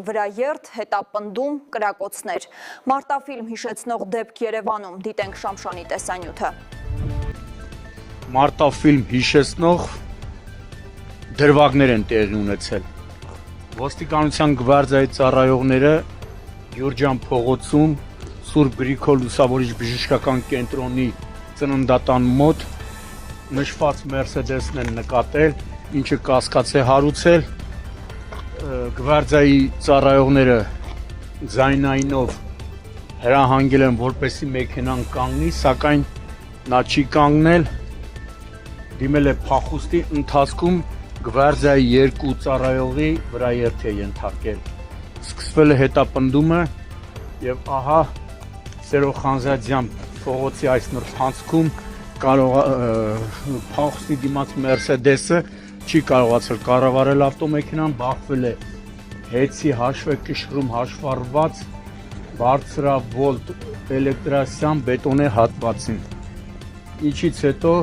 Վրա երթ, հետապնդում, կրակոցներ։ Մարտաֆիլմ հիշեցնող դեպք Երևանում, դիտենք Շամշանի տեսանյութը։ Մարտաֆիլմ հիշեցնող դրվագներ են տեղի ունեցել։ Ոստիկանության գվարդիայի ծառայողները Յուրջան փողոցում Սուրբ Գրիգոր Լուսավորիչ բժշկական կենտրոնի ծննդատան մոտ նշված Մերսեդեսն են նկատել, ինչը կասկած է հարուցել։ Գվարդիայի ծառայողները ձայնայինով հրահանգել են, որպեսզի մեքենան կանգնի, սակայն նա չի կանգնել, դիմել է փախուստի ընթացքում գվարդիայի երկու ծառայողի վրա երթ է ենթարկել։ Սկսվել է հետապնդումը եւ ահա Սերո Խանզադյան փողոցի այս նրբանցքում փախուստի դիմաց Մերսեդեսը չի կարողացել կառավարել ավտոմեքենան, բախվել է հեծի հաշվեկշռում հաշվառված բարձրավոլտ էլեկտրասյան բետոնե հատվածին։ Ինչից հետո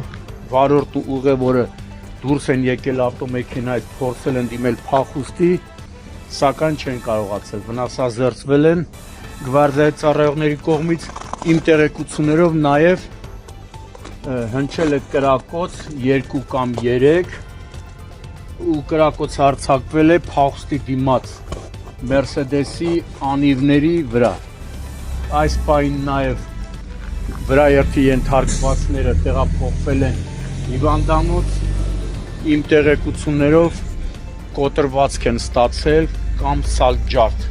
վարորդ ու ուղևորը դուրս են եկել ավտոմեքենայից, փորձել են դիմել փախուստի, սակայն չեն կարողացել, վնասազերծվել են գվարդիայի ծառայողների կողմից, իմ տեղեկություններով նաև հնչել է կրակոց 2 կամ 3 ու կրակոց հարձակվել է փախուստի դիմաց Մերսեդեսի անիվների վրա։ Այս պահին նաև վրա երթի ենթարկվածները տեղափոխվել են հիվանդանոց, իմ տեղեկություններով կոտրվածք են ստացել կամ սալջարդ։